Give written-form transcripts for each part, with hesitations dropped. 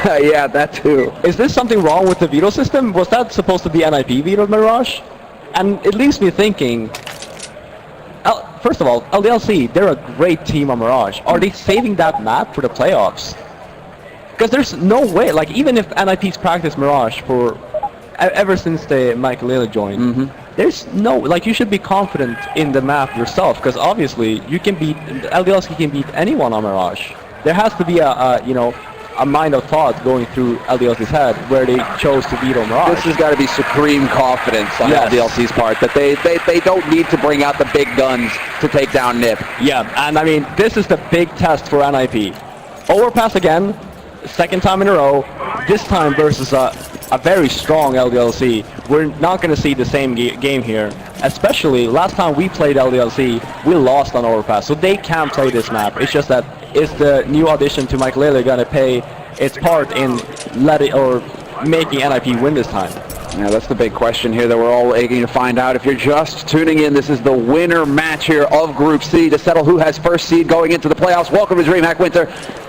Yeah, that too. Is this something wrong with the veto system? Was that supposed to be NiP vetoed Mirage? And it leaves me thinking, first of all, LDLC, they're a great team on Mirage. Are they saving that map for the playoffs? Because there's no way, like even if NiP's practiced Mirage for ever since Michael Lila joined, there's no, like you should be confident in the map yourself, because obviously you can beat, LDLC can beat anyone on Mirage. There has to be a mind of thought going through LDLC's head where they chose to veto Mirage. This has got to be supreme confidence on LDLC's part that they don't need to bring out the big guns to take down NiP. Yeah, and I mean, this is the big test for NiP. Overpass again, second time in a row, this time versus a very strong LDLC. We're not going to see the same game here, especially last time we played LDLC, we lost on Overpass, so they can't play this map. It's just that is the new addition to Michael Lila going to play its part in making NiP win this time? Yeah, that's the big question here that we're all aching to find out. If you're just tuning in, this is the winner match here of Group C to settle who has first seed going into the playoffs. Welcome to Dreamhack Winter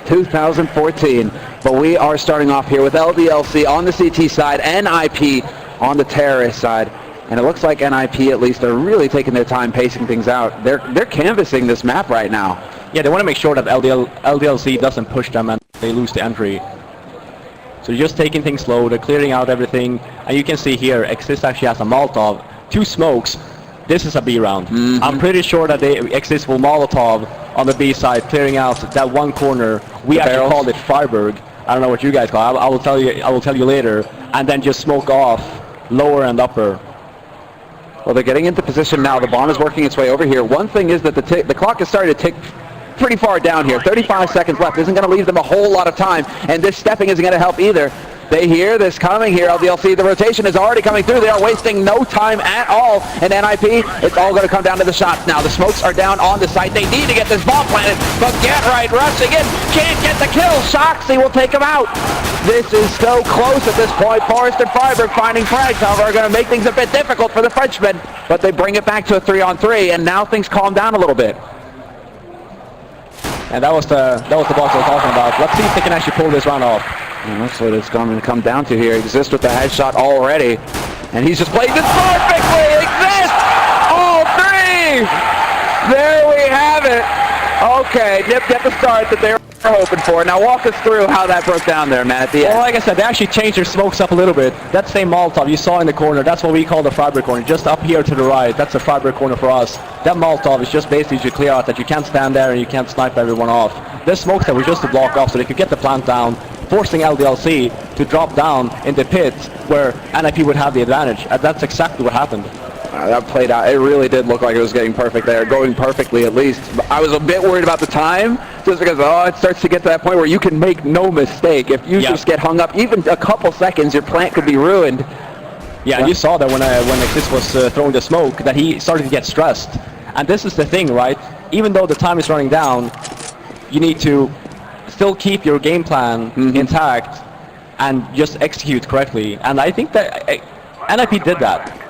2014. But we are starting off here with LDLC on the CT side, NiP on the terrorist side. And it looks like NiP at least are really taking their time pacing things out. They're canvassing this map right now. Yeah, they want to make sure that LDLC doesn't push them and they lose the entry. So they're just taking things slow, they're clearing out everything. And you can see here, Exist actually has a Molotov, 2 smokes. This is a B round. I'm pretty sure that Exist will Molotov on the B side, clearing out that one corner. We actually called it Freiburg. I don't know what you guys call it. I will tell you later. And then just smoke off lower and upper. Well, they're getting into position now. The bomb is working its way over here. One thing is that the clock is starting to tick pretty far down here. 35 seconds left isn't going to leave them a whole lot of time, and this stepping isn't going to help either. They hear this coming here, LDLC. The rotation is already coming through. They are wasting no time at all. And NiP, it's all going to come down to the shots now. The smokes are down on the site. They need to get this bomb planted, but Get Right rushing in. Can't get the kill. Shoxy will take him out. This is so close at this point. Forrest and Freiburg finding frags, however, are going to make things a bit difficult for the Frenchmen, but they bring it back to a 3-on-3, and now things calm down a little bit. And that was the box I was talking about. Let's see if they can actually pull this round off. And that's what it's going to come down to here. Exist with the headshot already, and he's just playing this perfectly. Exist! All 3! There we have it. Okay, NiP get the start that they were hoping for. Now walk us through how that broke down there, man, at the end. Well, like I said, they actually changed their smokes up a little bit. That same Molotov you saw in the corner, that's what we call the Freiburg corner. Just up here to the right, that's the Freiburg corner for us. That Molotov is just basically to clear out that you can't stand there and you can't snipe everyone off. The smokes that were just to block off so they could get the plant down, forcing LDLC to drop down in the pit where NiP would have the advantage. And that's exactly what happened. That played out. It really did look like it was getting perfect there, going perfectly at least. But I was a bit worried about the time, just because it starts to get to that point where you can make no mistake. If you just get hung up even a couple seconds, your plant could be ruined. Yeah, and you saw that when Exist was throwing the smoke, that he started to get stressed. And this is the thing, right? Even though the time is running down, you need to still keep your game plan intact and just execute correctly. And I think that NiP did that.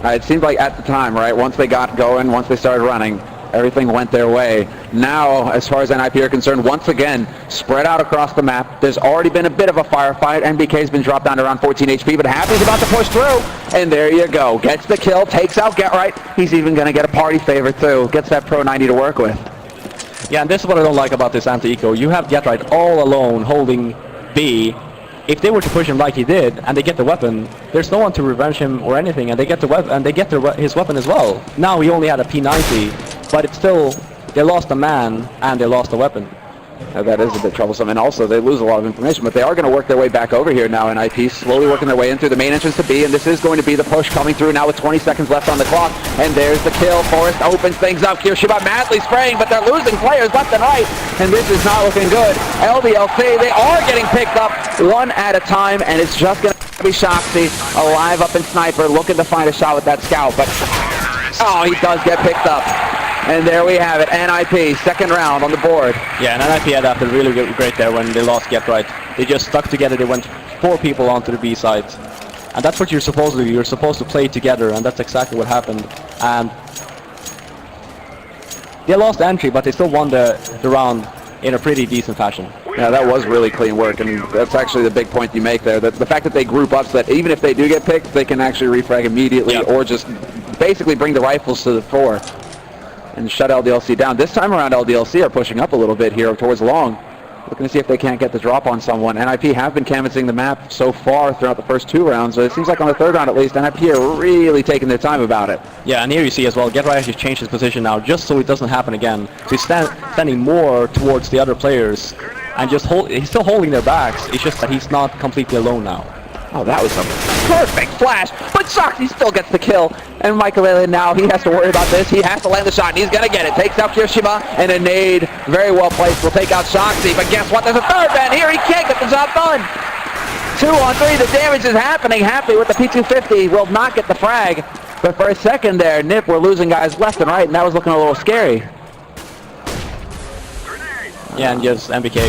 It seemed like at the time, right, once they got going, once they started running, everything went their way. Now, as far as NiP are concerned, once again, spread out across the map. There's already been a bit of a firefight. NBK's been dropped down to around 14 HP, but Happy's about to push through. And there you go. Gets the kill, takes out Get Right. He's even going to get a party favorite, too. Gets that Pro 90 to work with. Yeah, and this is what I don't like about this anti-eco. You have Get Right all alone holding B. If they were to push him like he did, and they get the weapon, there's no one to revenge him or anything, and they get the weapon, and they get his weapon as well. Now he only had a P90, but it's still, they lost a man, and they lost a weapon. That is a bit troublesome, and also they lose a lot of information, but they are going to work their way back over here now, and NiP slowly working their way in through the main entrance to B, and this is going to be the push coming through now with 20 seconds left on the clock, and there's the kill. Forrest opens things up. Kirshiba madly spraying, but they're losing players left and right, and this is not looking good. LDLC, they are getting picked up one at a time, and it's just going to be Shoxy, alive up in Sniper, looking to find a shot with that scout, but oh, he does get picked up. And there we have it, NiP, second round on the board. Yeah, and NiP adapted really great there when they lost Get Right. They just stuck together, they went 4 people onto the B side. And that's what you're supposed to do, you're supposed to play together, and that's exactly what happened. And they lost entry, but they still won the round in a pretty decent fashion. Yeah, that was really clean work, and that's actually the big point you make there. The fact that they group up so that even if they do get picked, they can actually refrag immediately or just basically bring the rifles to the fore and shut LDLC down. This time around, LDLC are pushing up a little bit here towards long, looking to see if they can't get the drop on someone. NiP have been canvassing the map so far throughout the first 2 rounds, but it seems like on the 3rd round at least, NiP are really taking their time about it. Yeah, and here you see as well, GetRight actually changed his position now just so it doesn't happen again. So he's standing more towards the other players and just he's still holding their backs. It's just that he's not completely alone now. Oh, that was a perfect flash, but Shoxy still gets the kill. And Michael now, he has to worry about this. He has to land the shot, and he's going to get it. Takes out Kirishima, and a nade, very well placed, will take out Shoxy. But guess what? There's a 3rd man here. He can't get the job done. 2 on 3, the damage is happening. Happy with the P250, will not get the frag. But for a second there, NiP were losing guys left and right, and that was looking a little scary. Yeah, and just MBK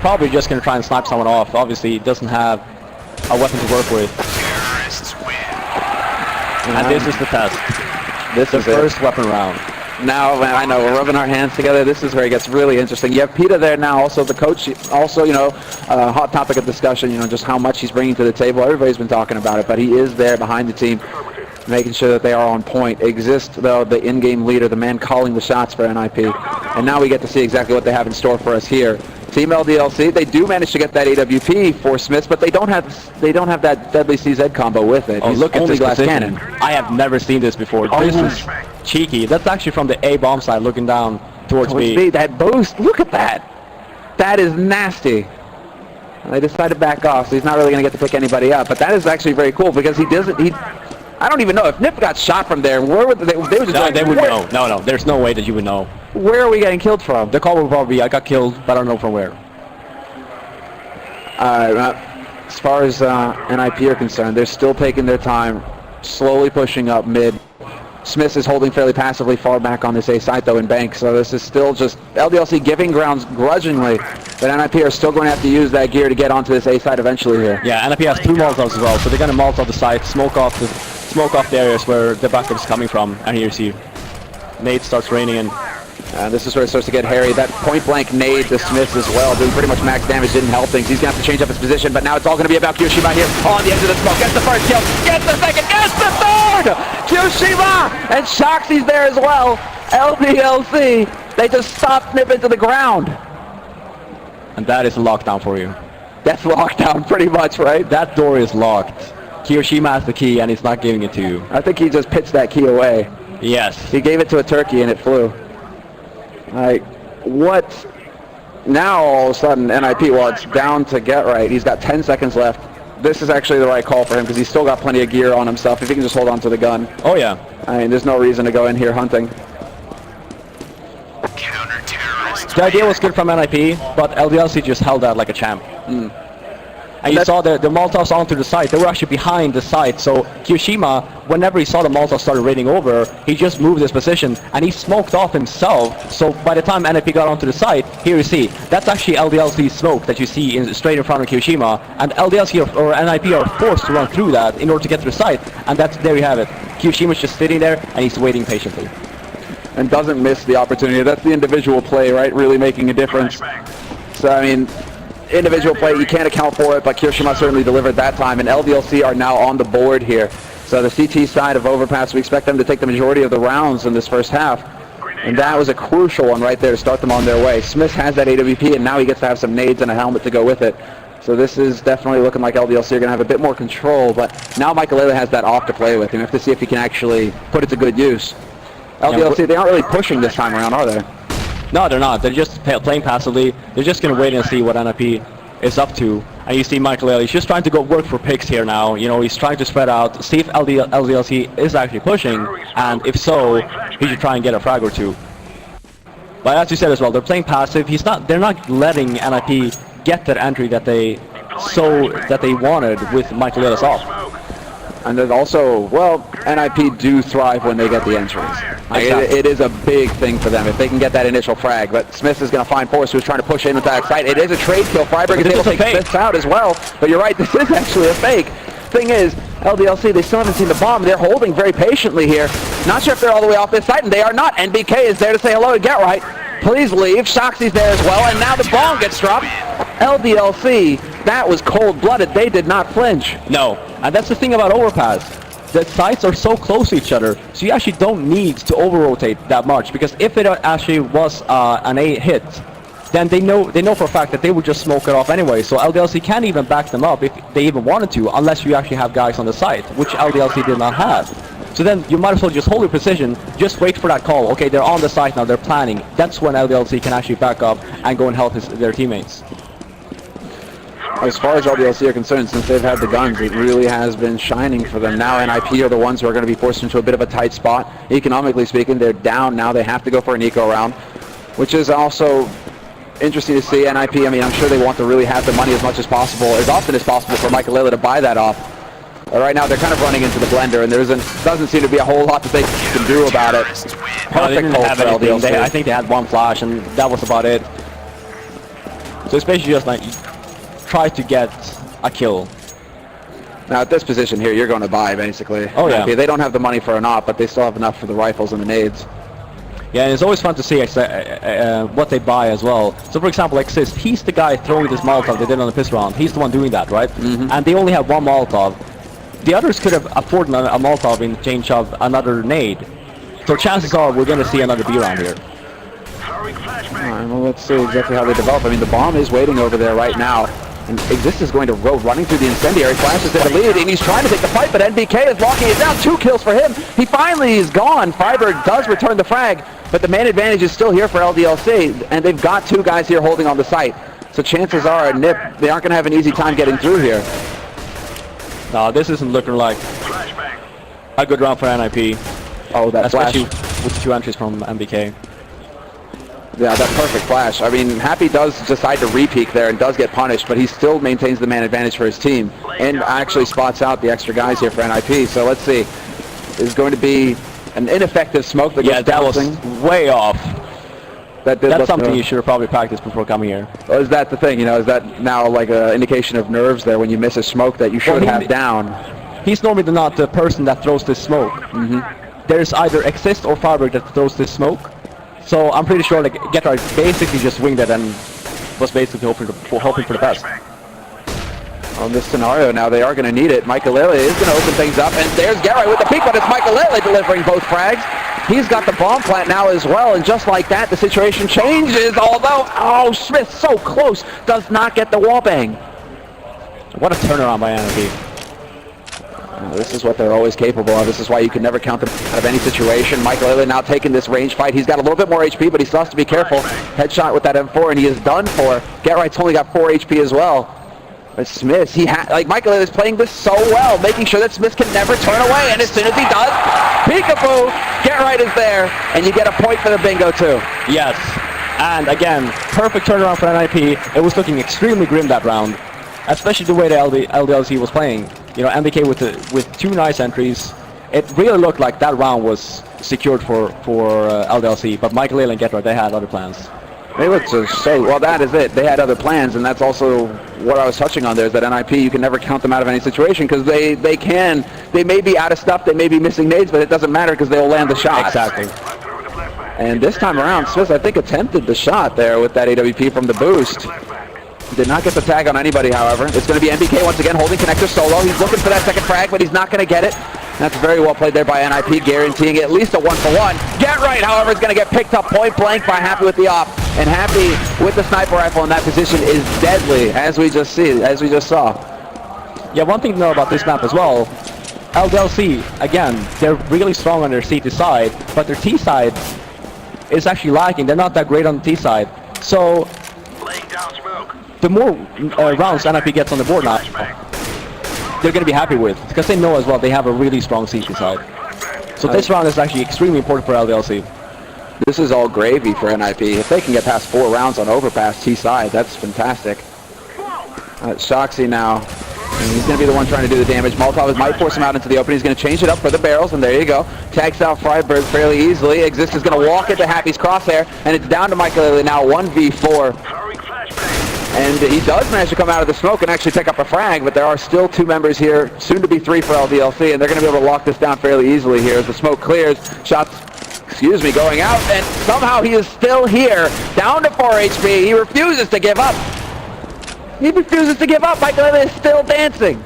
probably just going to try and snipe someone off. Obviously, he doesn't have a weapon to work with. And this is the test. This is the first weapon round. Now, I know, we're rubbing our hands together. This is where it gets really interesting. You have Peter there now, also the coach, also, hot topic of discussion, just how much he's bringing to the table. Everybody's been talking about it, but he is there behind the team, making sure that they are on point. Exist, though, the in-game leader, the man calling the shots for NiP. And now we get to see exactly what they have in store for us here. Team LDLC, they do manage to get that AWP for Smiths, but they don't have that deadly CZ combo with it. Oh, look at this glass position. cannon. I have never seen this before. This is cheeky. That's actually from the A bomb side, looking down towards B. That boost, look at that. That is nasty. They decided to back off, so he's not really going to get to pick anybody up. But that is actually very cool because I don't even know if NiP got shot from there. Where would they would just no, they would know. No, there's no way that you would know. Where are we getting killed from? The call would probably be, I got killed, but I don't know from where. As far as NiP are concerned, they're still taking their time, slowly pushing up mid. Smith is holding fairly passively far back on this A site, though, in bank, so this is still just LDLC giving grounds grudgingly, but NiP are still going to have to use that gear to get onto this A site eventually here. Yeah, NiP has 2 Molotovs as well, so they're going to Molotov the site, smoke off the areas where the backup is coming from, and here you see nade starts raining in. This is where it starts to get hairy. That point-blank nade to Smith as well, doing pretty much max damage, didn't help things. He's going to have to change up his position, but now it's all going to be about Kirishima here on the edge of the smoke. Gets the first kill, gets the second, gets the 3rd! Kirishima! And Shoxy's there as well. LDLC, they just stopped NiP into the ground. And that is a lockdown for you. That's lockdown pretty much, right? That door is locked. Kirishima has the key and he's not giving it to you. I think he just pitched that key away. Yes. He gave it to a turkey and it flew. Like, what? Now all of a sudden NiP, well, it's down to GetRight. He's got 10 seconds left. This is actually the right call for him because he's still got plenty of gear on himself. If he can just hold on to the gun. Oh yeah. I mean, there's no reason to go in here hunting. The idea was good from NiP, but LDLC just held that like a champ. And you saw the Molotovs onto the site. They were actually behind the site. So Kirishima, whenever he saw the Molotovs started raiding over, he just moved his position and he smoked off himself. So by the time NiP got onto the site, here you see, that's actually LDLC smoke that you see straight in front of Kirishima. And LDLC or NiP are forced to run through that in order to get to the site. And there you have it. Kirishima's just sitting there and he's waiting patiently. And doesn't miss the opportunity. That's the individual play, right? Really making a difference. So, I mean, individual play, you can't account for it, but Kirishima certainly delivered that time, and LDLC are now on the board here. So the CT side of Overpass, we expect them to take the majority of the rounds in this first half, and that was a crucial one right there to start them on their way. Smith has that AWP, and now he gets to have some nades and a helmet to go with it. So this is definitely looking like LDLC are going to have a bit more control, but now Michael has that off to play with. You have to see if he can actually put it to good use. LDLC, they aren't really pushing this time around, are they? No, they're not. They're just playing passively. They're just going to wait and see what NiP is up to. And you see Michael, he's just trying to go work for picks here now. You know, he's trying to spread out, see if LDLC is actually pushing, and if so, he should try and get a frag or 2. But as you said as well, they're playing passive. They're not letting NiP get that entry that they wanted with Michael off. And then also, well, NiP do thrive when they get the entries. It is a big thing for them if they can get that initial frag. But Smith is going to find Forrest, who's trying to push into that site. It is a trade kill. Freiberg is able to take Smith out as well. But you're right, this is actually a fake. Thing is, LDLC, they still haven't seen the bomb. They're holding very patiently here. Not sure if they're all the way off this site, and they are not. NBK is there to say hello to GetRight. Please leave. Shoxy's there as well, and now the bomb gets dropped. LDLC, that was cold-blooded. They did not flinch. No, and that's the thing about overpass. The sites are so close to each other, so you actually don't need to over-rotate that much, because if it actually was an A hit, then they know for a fact that they would just smoke it off anyway, so LDLC can't even back them up if they even wanted to, unless you actually have guys on the site, which LDLC did not have. So then you might as well just hold your position, just wait for that call. Okay, they're on the site now, they're planning. That's when LDLC can actually back up and go and help their teammates. As far as LDLC are concerned, since they've had the guns, it really has been shining for them. Now NiP are the ones who are going to be forced into a bit of a tight spot. Economically speaking, they're down now. They have to go for an eco round, which is also interesting to see. NiP, I mean, I'm sure they want to really have the money as much as possible, as often as possible for Michael to buy that off. But right now, they're kind of running into the blender, and there doesn't seem to be a whole lot that they can do about it. Perfect hold for LDLC. I think they had one flash, and that was about it. So it's basically just like try to get a kill. Now at this position here, you're going to buy basically. Oh yeah. They don't have the money for an op, but they still have enough for the rifles and the nades. Yeah, and it's always fun to see what they buy as well. So for example, Exist, he's the guy throwing this Molotov they did on the piss round. He's the one doing that, right? Mm-hmm. And they only have one Molotov. The others could have afforded a Molotov in exchange of another nade. So chances are we're going to see another B round here. Alright, well let's see exactly how they develop. I mean, the bomb is waiting over there right now. And Exist is going to roll, running through the incendiary, flashes in the lead, and he's trying to take the fight, but NBK is locking it down. 2 kills for him. He finally is gone. Fiber does return the frag, but the man advantage is still here for LDLC, and they've got 2 guys here holding on the site. So chances are, NiP, they aren't going to have an easy time getting through here. No, this isn't looking like a good round for NiP. Oh, that especially flash. with 2 entries from MBK. Yeah, that perfect flash. I mean, Happy does decide to re-peek there and does get punished, but he still maintains the man advantage for his team and actually spots out the extra guys here for NiP. So let's see. There's going to be an ineffective smoke that goes bouncing. That was way off. That's something you should have probably practiced before coming here. Well, is that the thing? You know, is that now like an indication of nerves there when you miss a smoke that you should have down? He's normally not the person that throws this smoke. Mm-hmm. There's either Exist or Fiber that throws this smoke. So I'm pretty sure like Getright basically just winged it and was basically hoping for the best. On this scenario now, they are going to need it. Michael is going to open things up, and there's Getright with the peek, but it's Michael delivering both frags. He's got the bomb plant now as well, and just like that, the situation changes, although, oh, Smith so close, does not get the wall bang. What a turnaround by NiP. This is what they're always capable of. This is why you can never count them out of any situation. Michael now taking this range fight. He's got a little bit more HP, but he still has to be careful. Headshot with that M4, and he is done for. Getright's only got 4 HP as well. But Smith, Michael is playing this so well, making sure that Smith can never turn away. And as soon as he does, peekaboo, Getright is there, and you get a point for the bingo too. Yes, and again, perfect turnaround for NiP. It was looking extremely grim that round, especially the way the LDLC was playing. You know, MBK with 2 nice entries. It really looked like that round was secured for LDLC, but Michael and Getright, they had other plans. They looked so well. That is it. They had other plans, and that's also what I was touching on there. Is that NiP, you can never count them out of any situation because they may be out of stuff, they may be missing nades, but it doesn't matter because they will land the shot. Exactly. And this time around, Smith, I think, attempted the shot there with that AWP from the boost. Did not get the tag on anybody, however. It's going to be MBK once again holding connector solo. He's looking for that second frag, but he's not going to get it. That's very well played there by NiP, guaranteeing at least a 1-for-1. Getright, however, is going to get picked up point blank by Happy with the op. And Happy with the sniper rifle in that position is deadly, as we just saw. Yeah, one thing to know about this map as well, LDLC, again, they're really strong on their C2 side, but their T side is actually lacking. They're not that great on the T side. So the more rounds NiP gets on the board now, they're going to be happy with, because they know as well they have a really strong C2 side. So this round is actually extremely important for LDLC. This is all gravy for NiP. If they can get past 4 rounds on overpass T side, that's fantastic. Shoxy now. And he's going to be the one trying to do the damage. Molotov might force him out into the open. He's going to change it up for the barrels, and there you go. Tags out Freiberg fairly easily. Exist is going to walk into Happy's crosshair, and it's down to Michael now 1v4. And he does manage to come out of the smoke and actually pick up a frag, but there are still 2 members here, soon to be 3 for LDLC, and they're going to be able to lock this down fairly easily here as the smoke clears. Shots excuse me, going out, and somehow he is still here, down to 4 HP. He refuses to give up. He refuses to give up. Michael is still dancing.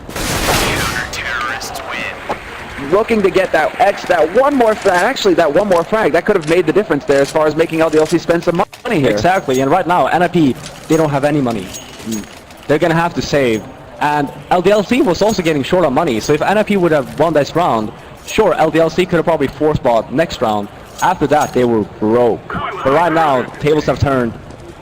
Looking to get that one more frag. Actually, that one more frag, that could have made the difference there as far as making LDLC spend some money here. Exactly, and right now, NiP, they don't have any money. They're going to have to save. And LDLC was also getting short on money, so if NiP would have won this round, sure, LDLC could have probably 4-spot next round. After that, they were broke. But right now, tables have turned.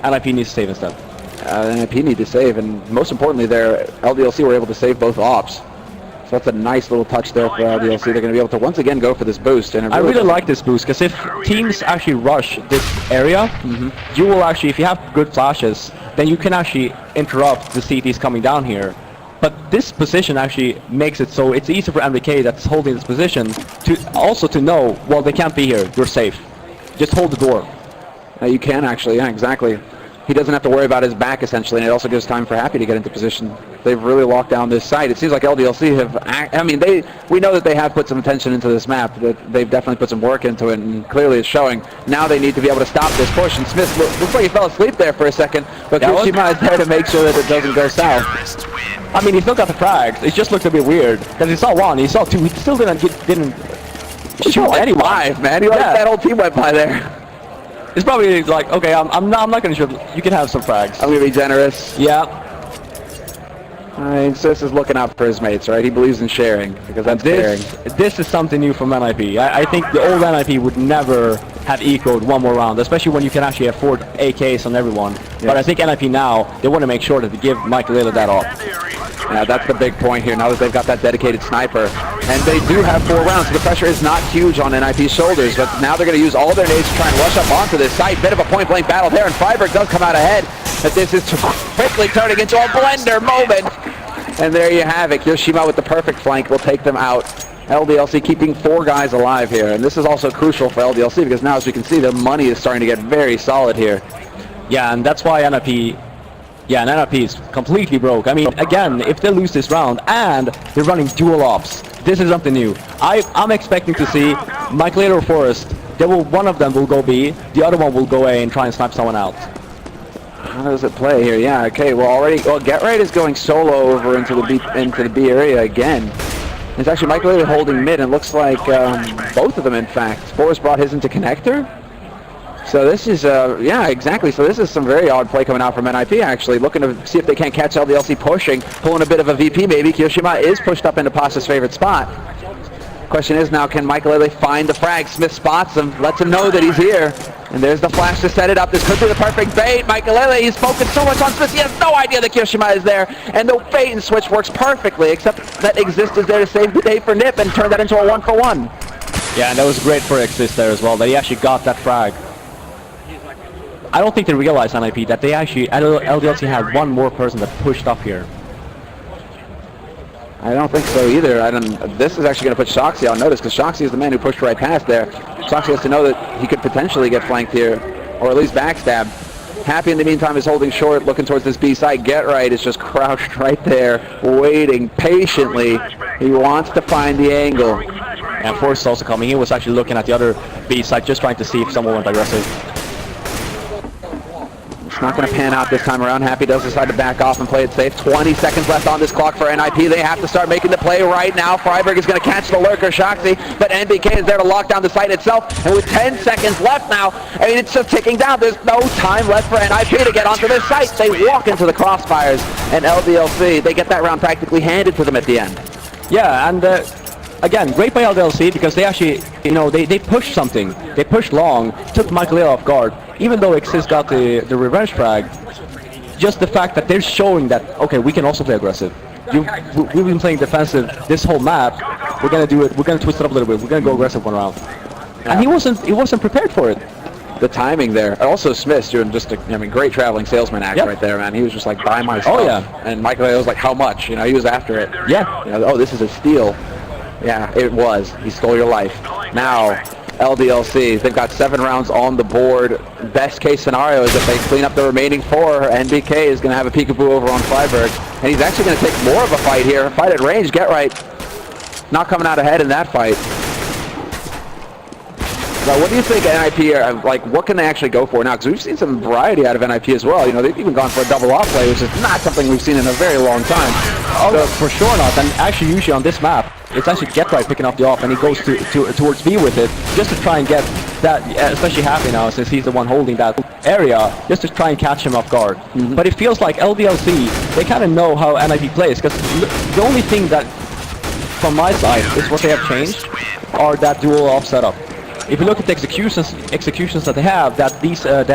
NiP needs to save instead. NiP need to save, and most importantly, their LDLC were able to save both ops. So that's a nice little touch there for LDLC. They're going to be able to once again go for this boost. And I really like this boost, because if teams actually rush this area, you will actually, if you have good flashes, then you can actually interrupt the C.3s coming down here. But this position actually makes it so it's easy for MBK that's holding this position to know, well, they can't be here, you're safe. Just hold the door. You can actually, yeah, exactly. He doesn't have to worry about his back, essentially, and it also gives time for Happy to get into position. They've really locked down this site. It seems like LDLC have, we know that they have put some attention into this map, that they've definitely put some work into it, and clearly it's showing. Now they need to be able to stop this push, and Smith looks like he fell asleep there for a second, but Kyoshima is there to make sure that it doesn't go south. I mean, he still got the frags. It just looked a bit weird, because he saw one, he saw two, he still didn't shoot anyone. 5, man. He that whole team went by there. It's probably like, okay, I'm not going to shoot. You can have some frags. I'm going to be generous. Yeah. I mean, Sis is looking out for his mates, right? He believes in sharing, because that's caring. This is something new from NiP. I think the old NiP would never have equaled one more round, especially when you can actually afford AKs on everyone. Yes. But I think NiP now, they want to make sure that they give Michael that off. Yeah, that's the big point here, now that they've got that dedicated sniper. And they do have 4 rounds, so the pressure is not huge on NiP's shoulders, but now they're going to use all their nades to try and rush up onto this site. Bit of a point-blank battle there, and Freiburg does come out ahead, but this is quickly turning into a blender moment. And there you have it. Kyoshima with the perfect flank will take them out. LDLC keeping 4 guys alive here, and this is also crucial for LDLC because now, as we can see, their money is starting to get very solid here. Yeah, and that's why NiP is completely broke. I mean, again, if they lose this round and they're running dual ops, this is something new. I'm expecting to see Michael or Forrest. One of them will go B, the other one will go A and try and snipe someone out. How does it play here? Yeah, okay, well, Get Right is going solo over into the B area again. It's actually Michael holding mid, and looks like both of them, in fact. Forrest brought his into connector. So this is, yeah, exactly. So this is some very odd play coming out from NiP, actually. Looking to see if they can't catch LDLC pushing, pulling a bit of a VP maybe. Kyoshima is pushed up into Pasta's favorite spot. Question is now, can Michael find the frag? Smith spots him, lets him know that he's here. And there's the flash to set it up. This could be the perfect bait. Michael, he's focused so much on Smith, he has no idea that Kyoshima is there. And the bait and switch works perfectly, except that Exist is there to save the day for NiP and turn that into a 1-for-1. Yeah, and that was great for Exist there as well, that he actually got that frag. I don't think they realized NiP that they actually, LDLC had one more person that pushed up here. I don't think so either. This is actually going to put Shoxy on notice, because Shoxy is the man who pushed right past there. Shoxy has to know that he could potentially get flanked here, or at least backstabbed. Happy in the meantime is holding short, looking towards this B site. Get Right is just crouched right there, waiting patiently. He wants to find the angle. And Forrest is also coming. He was actually looking at the other B site, just trying to see if someone went aggressive. It's not going to pan out this time around. Happy does decide to back off and play it safe. 20 seconds left on this clock for NiP. They have to start making the play right now. Freiburg is going to catch the lurker, Shoxy, but NBK is there to lock down the site itself. And with 10 seconds left now, I mean, it's just ticking down. There's no time left for NiP to get onto this site. They walk into the crossfires, and LDLC, they get that round practically handed to them at the end. Yeah, and again, great by LDLC, because they actually, they pushed something. They pushed long, took Michael off guard. Even though Exist got the revenge frag, just the fact that they're showing that, okay, we can also play aggressive. We've been playing defensive this whole map. We're gonna do it. We're gonna twist it up a little bit. We're gonna go aggressive one round. Yeah. And he wasn't prepared for it. The timing there. Also, Smith's doing just a great traveling salesman act right there, man. He was just like, buy my stuff. Oh yeah. And Michael was like, how much? He was after it. Yeah. Oh, this is a steal. Yeah, it was. He stole your life. Now, LDLC, they've got 7 rounds on the board. Best case scenario is if they clean up the remaining 4, NBK is going to have a peekaboo over on Freiburg. And he's actually going to take more of a fight here. Fight at range, Get Right. Not coming out ahead in that fight. Now, what do you think NiP are, like, what can they actually go for now? Because we've seen some variety out of NiP as well. You know, they've even gone for a double off play, which is not something we've seen in a very long time. Oh, so, for sure not. And actually, usually on this map, it's actually GetRight picking up the off, and he goes towards B with it, just to try and get that, especially Happy now, since he's the one holding that area, just to try and catch him off guard. But it feels like LDLC, they kind of know how NiP plays, because the only thing that, from my side, is what they have changed, are that dual off setup. If you look at the executions that they have, that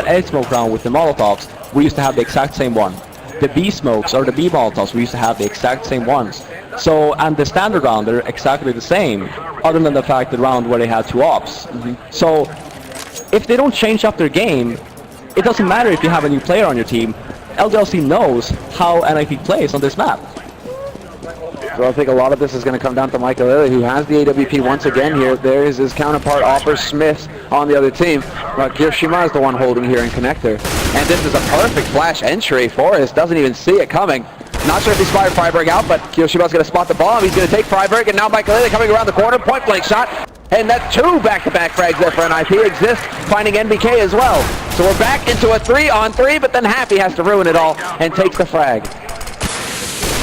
A smoke round with the Molotovs, we used to have the exact same one. The B smokes or the B Molotovs, we used to have the exact same ones. So, and the standard round, they're exactly the same, other than the fact the round where they had 2 ops. So, if they don't change up their game, it doesn't matter if you have a new player on your team. LDLC knows how NiP plays on this map. So I think a lot of this is going to come down to Michael, who has the AWP once again here. There is his counterpart, Offer Smith, on the other team. But Kiyoshima is the one holding here in connector. And this is a perfect flash entry. Forrest doesn't even see it coming. Not sure if he spotted Freiberg out, but Kiyoshima's going to spot the bomb. He's going to take Freiberg, and now Michael coming around the corner. Point blank shot. And that's 2 back-to-back frags there for NiP. Exist finding NBK as well. So we're back into a 3-on-3, but then Happy has to ruin it all and takes the frag.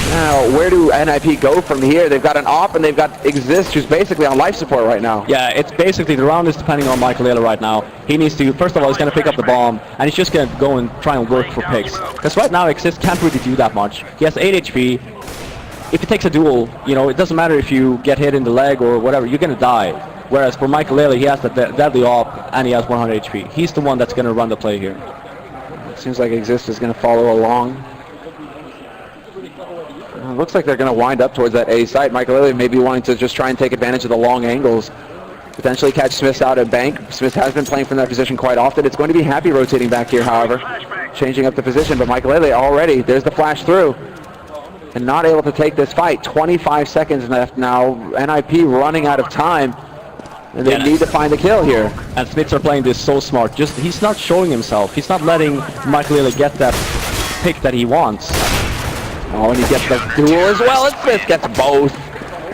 Now, where do NiP go from here? They've got an off and they've got Exist, who's basically on life support right now. Yeah, it's basically, the round is depending on Michael right now. He needs to, first of all, he's going to pick up the bomb, and he's just going to go and try and work for picks. Because right now, Exist can't really do that much. He has 8 HP. If he takes a duel, you know, it doesn't matter if you get hit in the leg or whatever, you're going to die. Whereas for Michael, he has the deadly op, and he has 100 HP. He's the one that's going to run the play here. Seems like Exist is going to follow along. Looks like they're going to wind up towards that A site. Michael may be wanting to just try and take advantage of the long angles. Potentially catch Smith out at bank. Smith has been playing from that position quite often. It's going to be Happy rotating back here, however. Changing up the position, but Michael already, there's the flash through. And not able to take this fight. 25 seconds left now. NiP running out of time. And they need to find the kill here. And Smiths are playing this so smart. Just, he's not showing himself. He's not letting Michael get that pick that he wants. Oh, and he gets the duel as well, and Smith gets both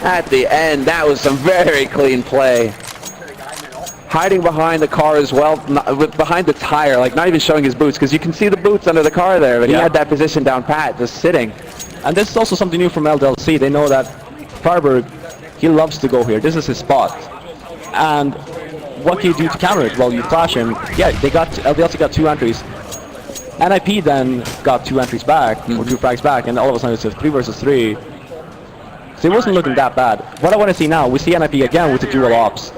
at the end. That was some very clean play. Hiding behind the car as well, behind the tire, like not even showing his boots, because you can see the boots under the car there, but he had that position down pat, just sitting. And this is also something new from LDLC. They know that Freiberg, he loves to go here. This is his spot. And what can you do to counter it? Well, you flash him. Yeah, LDLC got 2 entries. NiP then got 2 entries back, or 2 frags back, and all of a sudden it's a 3 versus 3. So it wasn't looking that bad. What I want to see now, we see NiP again with the dual ops.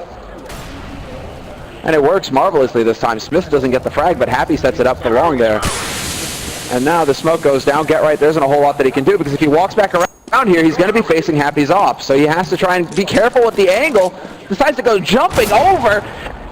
And it works marvelously this time. Smith doesn't get the frag, but Happy sets it up for long there. And now the smoke goes down. GetRight, there isn't a whole lot that he can do, because if he walks back around here, he's going to be facing Happy's ops. So he has to try and be careful with the angle. Decides to go jumping over.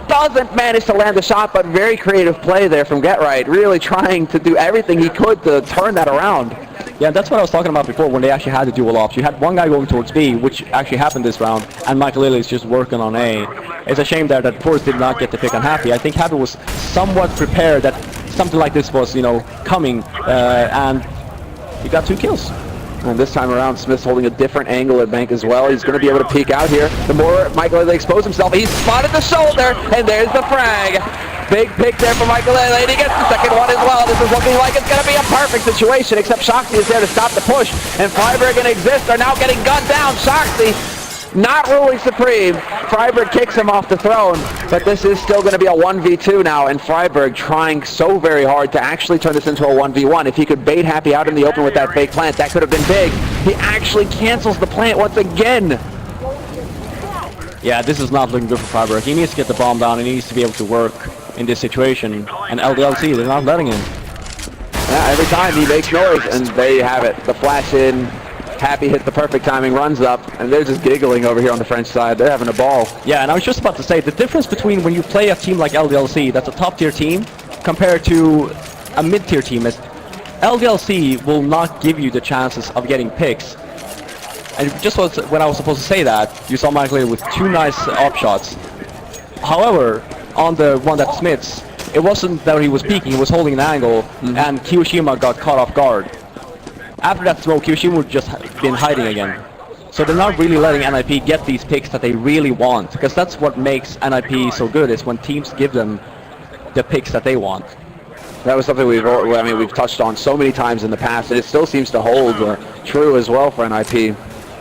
Doesn't manage to land the shot, but very creative play there from GetRight, really trying to do everything he could to turn that around. Yeah, that's what I was talking about before when they actually had the dual ops. You had one guy going towards B, which actually happened this round, and Michael is just working on A. It's a shame there that Forrest did not get the pick on Happy. I think Happy was somewhat prepared that something like this was, you know, coming, and he got 2 kills. And this time around, Smith's holding a different angle at bank as well. He's going to be able to peek out here. The more Michael exposed himself, he's spotted the shoulder, and there's the frag. Big pick there for Michael, and he gets the second one as well. This is looking like it's going to be a perfect situation, except Shoxy is there to stop the push, and Freiberg and Exist are now getting gunned down. Shoxy not ruling supreme. Freiberg kicks him off the throne, but this is still going to be a 1v2 now, and Freiberg trying so very hard to actually turn this into a 1v1. If he could bait Happy out in the open with that fake plant, that could have been big. He actually cancels the plant once again. Yeah, this is not looking good for Freiberg. He needs to get the bomb down. He needs to be able to work in this situation, and LDLC, they're not letting him. Yeah, every time he makes noise, and there you have it. The flash in. Happy hits the perfect timing, runs up, and they're just giggling over here on the French side. They're having a ball. Yeah, and I was just about to say, the difference between when you play a team like LDLC, that's a top-tier team, compared to a mid-tier team, is LDLC will not give you the chances of getting picks. And just when I was supposed to say that, you saw Michael with 2 nice op shots. However, on the one that Smiths, it wasn't that he was peeking, he was holding an angle, and Kiyoshima got caught off guard. After that smoke, Kiyoshima would just been hiding again. So they're not really letting NiP get these picks that they really want, because that's what makes NiP so good, is when teams give them the picks that they want. That was something we've touched on so many times in the past, and it still seems to hold true as well for NiP.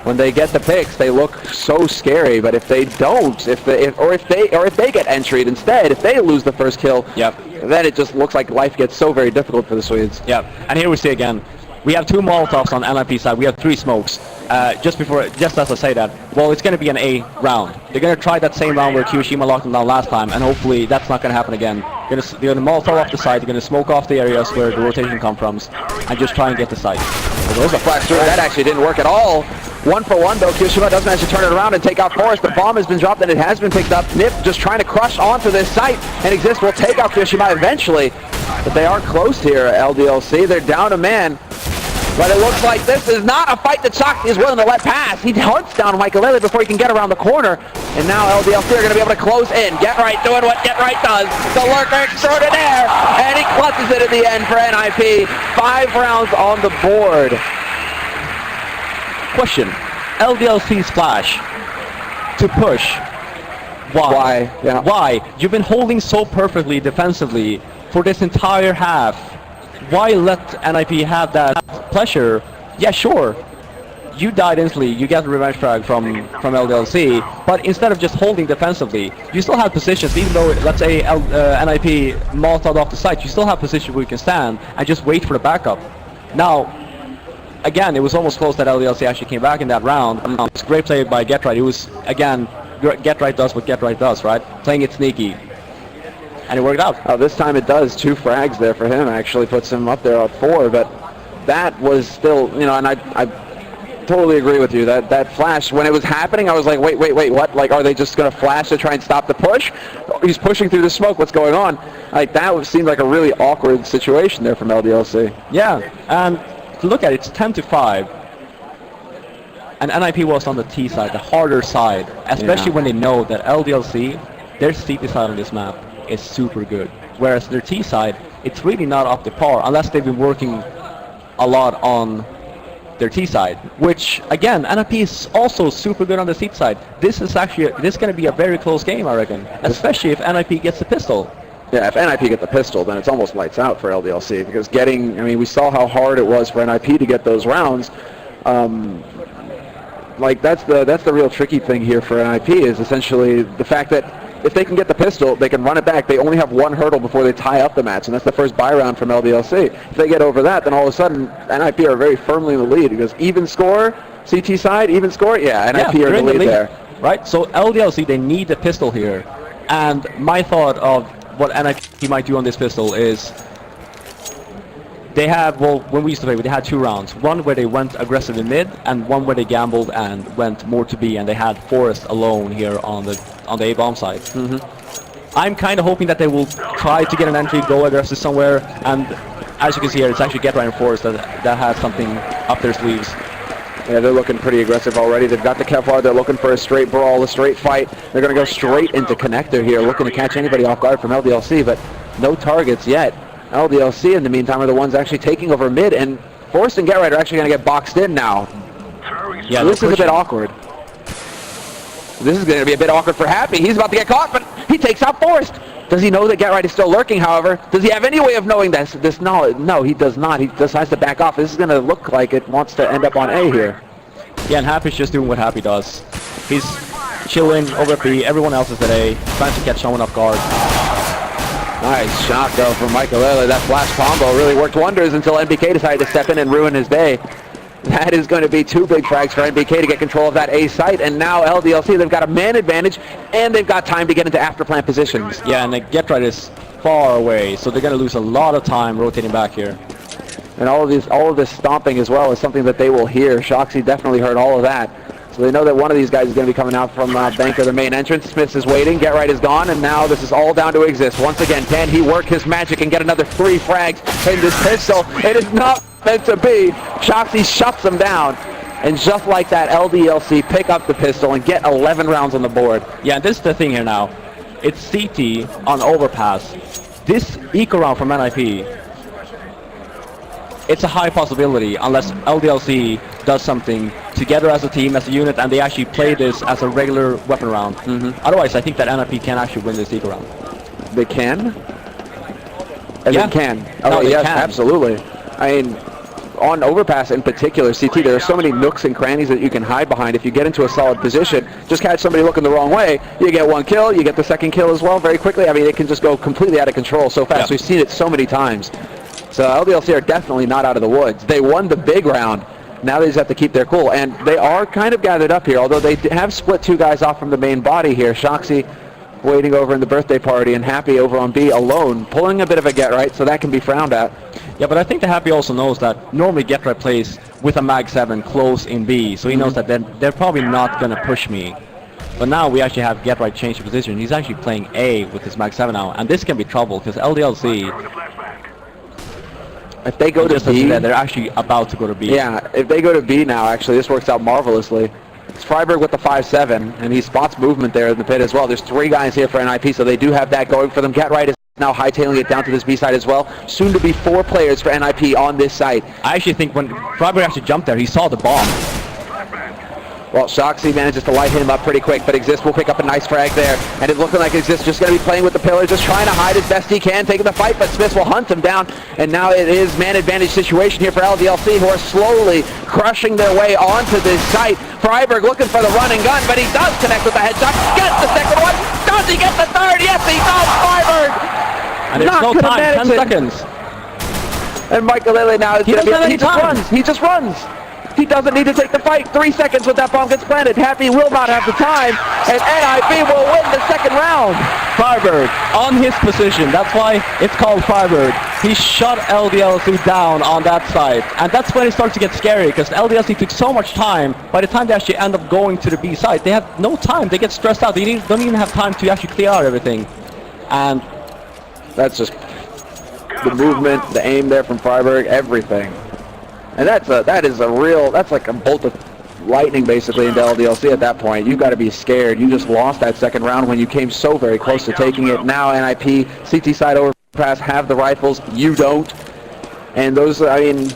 When they get the picks, they look so scary. But if they don't, if they get entry'd instead, if they lose the first kill, then it just looks like life gets so very difficult for the Swedes. Yep. And here we see again, we have 2 Molotovs on NiP side. We have 3 smokes. Just as I say that, well, it's going to be an A round. They're going to try that same round where Kiyoshima locked them down last time, and hopefully that's not going to happen again. They're going to Molotov off the side. They're going to smoke off the areas where the rotation comes from, and just try and get the site. Well, there's a flash through. That actually didn't work at all. 1 for 1 though. Kiyoshima does manage to turn it around and take out Forrest. The bomb has been dropped and it has been picked up. NiP just trying to crush onto this site, and Exist will take out Kiyoshima eventually. But they are close here, LDLC. They're down a man. But it looks like this is not a fight that Shock is willing to let pass. He hunts down Michael before he can get around the corner. And now LDLC are going to be able to close in. Get Right doing what Get Right does. The lurker extraordinaire. And he clutches it in the end for NiP. 5 rounds on the board. Question. LDLC's flash to push. Why? Yeah. Why? You've been holding so perfectly defensively for this entire half. Why let NiP have that pleasure? Yeah, sure. You died instantly, you get the revenge frag from LDLC, but instead of just holding defensively, you still have positions, even though, let's say, NiP Molotov off the site, you still have positions where you can stand and just wait for the backup. Now, again, it was almost close that LDLC actually came back in that round. It's great play by Get Right. It was, again, Get Right does what Get Right does, right? Playing it sneaky. And it worked out. Oh, this time it does. 2 frags there for him. Actually puts him up there at 4, but that was still, you know, and I totally agree with you. That flash, when it was happening, I was like, wait, what? Like, are they just going to flash to try and stop the push? He's pushing through the smoke. What's going on? Like, that seemed like a really awkward situation there from LDLC. Yeah, and look at it, it's 10-5. And NiP was on the T side, the harder side, especially when they know that LDLC, their C.3 side on this map is super good. Whereas their T side, it's really not up to par, unless they've been working a lot on their T side, which again, NiP is also super good on the C side. This is going to be a very close game, I reckon, especially if NiP gets the pistol. Yeah, if NiP get the pistol, then it's almost lights out for LDLC, because we saw how hard it was for NiP to get those rounds. Like, that's the real tricky thing here for NiP, is essentially the fact that if they can get the pistol, they can run it back. They only have 1 hurdle before they tie up the match, and that's the first buy round from LDLC. If they get over that, then all of a sudden, NiP are very firmly in the lead, because even score, CT side, even score, yeah, NiP are in the lead there. Right, so LDLC, they need the pistol here. And my thought of what NiP might do on this pistol is, they have, well, when we used to play, they had 2 rounds. One where they went aggressive in mid, and one where they gambled and went more to B, and they had Forrest alone here on the A-bomb side. I'm kind of hoping that they will try to get an entry, go aggressive somewhere, and as you can see here, it's actually Get Right and Forrest that has something up their sleeves. Yeah, they're looking pretty aggressive already. They've got the Kevlar. They're looking for a straight brawl, a straight fight. They're going to go straight into connector here, looking to catch anybody off guard from LDLC, but no targets yet. LDLC, in the meantime, are the ones actually taking over mid, and Forrest and Get Right are actually going to get boxed in now. Yeah, so this is a bit awkward. This is going to be a bit awkward for Happy. He's about to get caught, but he takes out Forrest. Does he know that Get Right is still lurking, however? Does he have any way of knowing this knowledge? No, he does not. He just has to back off. This is going to look like it wants to end up on A here. Yeah, and Happy's just doing what Happy does. He's chilling over at B. Everyone else is at A, trying to catch someone off guard. Nice shot, though, from Michael. That flash combo really worked wonders until NBK decided to step in and ruin his day. That is going to be 2 big frags for NBK to get control of that A site, and now LDLC, they've got a man advantage, and they've got time to get into after-plant positions. Yeah, and the Get Right is far away, so they're going to lose a lot of time rotating back here. And all of this stomping as well is something that they will hear. Shoxy definitely heard all of that. So they know that one of these guys is going to be coming out from Banker, the main entrance. Smith is waiting. Get Right is gone, and now this is all down to Exist. Once again, can he work his magic and get another 3 frags in this pistol? It is not meant to be. Shoxy shuts them down. And just like that, LDLC pick up the pistol and get 11 rounds on the board. Yeah, this is the thing here now. It's CT on overpass. This eco round from NiP, it's a high possibility unless LDLC does something together as a team, as a unit, and they actually play this as a regular weapon round. Otherwise, I think that NiP can actually win this eco round. They can? As Yeah. they can. No, Oh, they yes, can. absolutely. I mean, on overpass in particular, C.3, there are so many nooks and crannies that you can hide behind. If you get into a solid position, just catch somebody looking the wrong way, you get one kill, you get the second kill as well very quickly. I mean, it can just go completely out of control so fast. Yep. We've seen it so many times. So LDLC are definitely not out of the woods. They won the big round. Now they just have to keep their cool. And they are kind of gathered up here, although they have split two guys off from the main body here. Shoxy waiting over in the birthday party, and Happy over on B alone, pulling a bit of a get right, so that can be frowned at. Yeah, but I think the Happy also knows that normally Get Right plays with a Mag 7 close in B, so he knows that they're probably not going to push me. But now we actually have Get Right change the position. He's actually playing A with his Mag 7 now, and this can be trouble, because LDLC, if they go to B, they're actually about to go to B. Yeah, if they go to B now, actually, this works out marvelously. It's Freiberg with the 5-7, and he spots movement there in the pit as well. There's three guys here for NiP, so they do have that going for them. Get Right is now hightailing it down to this B side as well. Soon to be 4 players for NiP on this site. I actually think when Freiberg actually jumped there, he saw the bomb. Well, Shoxy manages to light him up pretty quick, but Exist will pick up a nice frag there. And it's looking like Exist just going to be playing with the pillar, just trying to hide as best he can, taking the fight, but Smith will hunt him down. And now it is man advantage situation here for LDLC, who are slowly crushing their way onto this site. Freiberg looking for the run and gun, but he does connect with the headshot. Gets the second one. Does he get the third? Yes, he does. Freiberg. And there's no time, 10 seconds. And Michael Lele now is going to be, he just runs. He just runs. He doesn't need to take the fight. 3 seconds when that bomb gets planted. Happy will not have the time, and NiP will win the second round. Freiberg on his position. That's why it's called Freiberg. He shot LDLC down on that side, and that's when it starts to get scary, because LDLC took so much time. By the time they actually end up going to the B side, they have no time. They get stressed out. They don't even have time to actually clear out everything. And that's just the movement, the aim there from Freiberg, everything. And that's like a bolt of lightning basically into LDLC at that point. You've got to be scared. You just lost that second round when you came so very close to taking it. Now NiP, CT side overpass have the rifles. You don't. And those, I mean,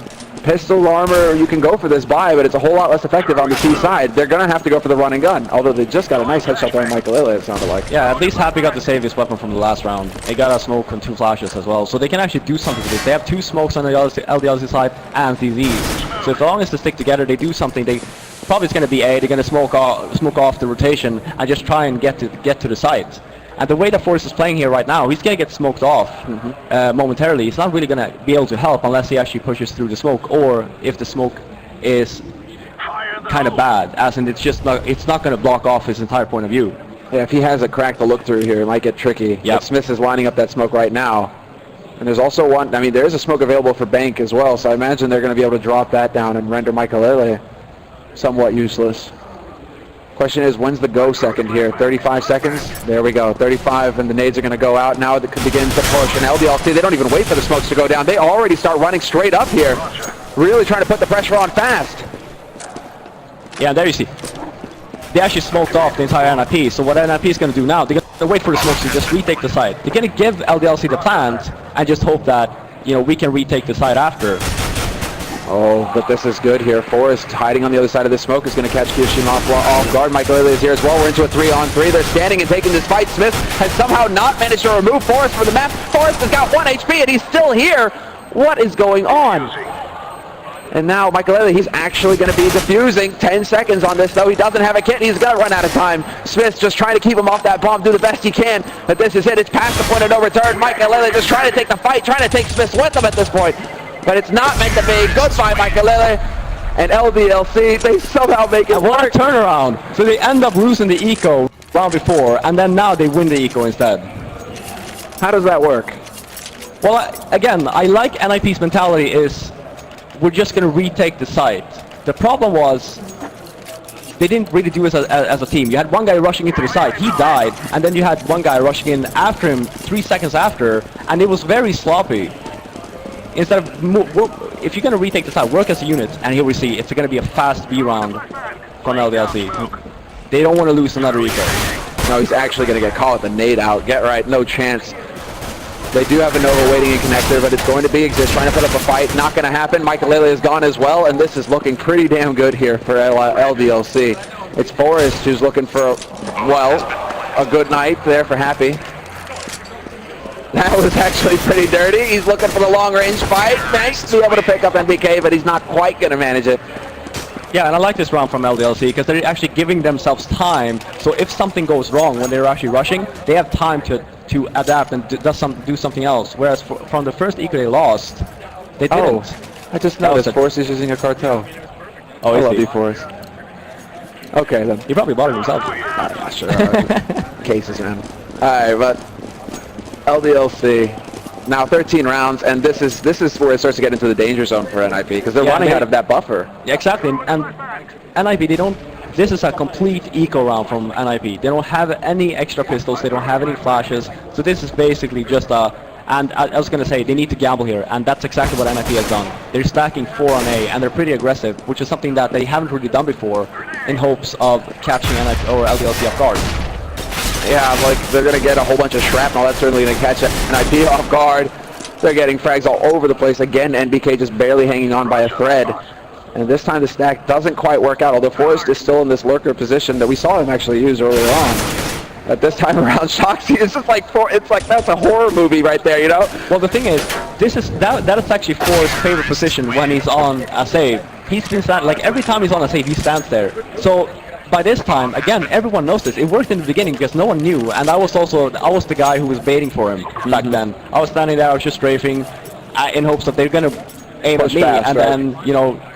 pistol armor, you can go for this buy, but it's a whole lot less effective on the C side. They're going to have to go for the run and gun, although they just got a nice headshot there on Michael Lille, it sounded like. Yeah, at least Happy got to save his weapon from the last round. They got a smoke and 2 flashes as well, so they can actually do something with this. They have 2 smokes on the LDLC side and CZs. So as long as they stick together, they do something. They probably it's going to be A. They're going to smoke off the rotation and just try and get to the site. And the way that Forrest is playing here right now, he's going to get smoked off momentarily. He's not really going to be able to help unless he actually pushes through the smoke, or if the smoke is kind of bad, as in it's not going to block off his entire point of view. Yeah, if he has a crack to look through here, it might get tricky. Yep. But Smith is lining up that smoke right now. And there's also one, I mean, there is a smoke available for Bank as well, so I imagine they're going to be able to drop that down and render Michael Lele somewhat useless. Question is, when's the go second here? 35 seconds? There we go. 35, and the nades are going to go out. Now it begins to push. And LDLC, they don't even wait for the smokes to go down. They already start running straight up here. Really trying to put the pressure on fast. Yeah, there you see. They actually smoked off the entire NiP. So what NiP is going to do now, they're going to wait for the smokes to just retake the site. They're going to give LDLC the plant and just hope that, you know, we can retake the site after. Oh, but this is good here. Forrest hiding on the other side of the smoke is going to catch Kiyoshin off guard. Michael Lele is here as well. We're into a 3-on-3. They're standing and taking this fight. Smith has somehow not managed to remove Forrest from the map. Forrest has got 1 HP and he's still here. What is going on? And now Michael Lele, he's actually going to be defusing. 10 seconds on this though. He doesn't have a kit. He's going to run out of time. Smith's just trying to keep him off that bomb, do the best he can. But this is it. It's past the point of no return. Michael Lele just trying to take the fight, trying to take Smith with him at this point. But it's not meant to be. Goodbye, Michael Lele. And LDLC, they somehow make it What a work. turnaround. So they end up losing the eco round before, and then now they win the eco instead. How does that work? Well, again, I like NiP's mentality is we're just going to retake the site. The problem was they didn't really do it as a team. You had one guy rushing into the site, he died, and then you had one guy rushing in after him 3 seconds after, and it was very sloppy. Instead of, if you're going to retake the site, work as a unit, and here we see it's going to be a fast B round from LDLC. They don't want to lose another eco. No, he's actually going to get caught with the nade out. Get right, no chance. They do have a Nova waiting in connector, but it's going to be Exist trying to put up a fight. Not going to happen. Michaelele is gone as well, and this is looking pretty damn good here for LDLC. It's Forrest who's looking for, a good night there for Happy. That was actually pretty dirty. He's looking for the long-range fight. Nice to be able to pick up NBK, but he's not quite going to manage it. Yeah, and I like this round from LDLC because they're actually giving themselves time. So if something goes wrong when they're actually rushing, they have time to adapt and do something else. Whereas from the first eco they lost, they didn't. I just noticed Forrest is using a cartel. Oh, I love you, Forrest. Okay, then. He probably bought it himself. I'm not sure. Cases, man. Alright, but LDLC. Now 13 rounds, and this is where it starts to get into the danger zone for NiP, because they're running out of that buffer. Yeah, exactly. And NiP, this is a complete eco round from NiP. They don't have any extra pistols, they don't have any flashes, so this is basically just and I was going to say, they need to gamble here, and that's exactly what NiP has done. They're stacking 4 on A, and they're pretty aggressive, which is something that they haven't really done before, in hopes of catching NiP or LDLC off guard. Yeah, like they're going to get a whole bunch of shrapnel. That's certainly going to catch NiP off guard. They're getting frags all over the place. Again, NBK just barely hanging on by a thread. And this time the stack doesn't quite work out, although Forrest is still in this lurker position that we saw him actually use earlier on. But this time around, Shoxy is just like, it's like that's a horror movie right there, you know? Well, the thing is, that is actually Forrest's favorite position when he's on a save. He's been like every time he's on a save, he stands there. So by this time, again, everyone knows this. It worked in the beginning because no one knew, and I was the guy who was baiting for him back then. I was standing there, I was just strafing, in hopes that they're gonna aim at me, and then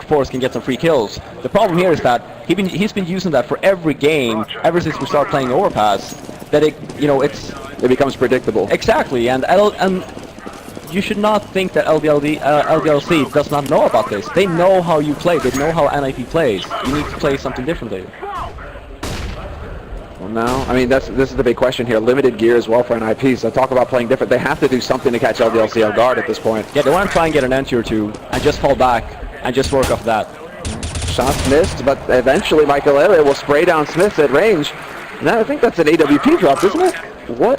Forrest can get some free kills. The problem here is that he's been using that for every game ever since we started playing Overpass. That it becomes predictable. Exactly, and you should not think that LDLC does not know about this. They know how you play. They know how NiP plays. You need to play something differently. Well, no. I mean, this is the big question here. Limited gear as well for NiP. So talk about playing different. They have to do something to catch LDLC off guard at this point. Yeah, they want to try and get an entry or two and just fall back and just work off that. Shots missed, but eventually Michaelele will spray down Smith at range. And I think that's an AWP drop, isn't it? What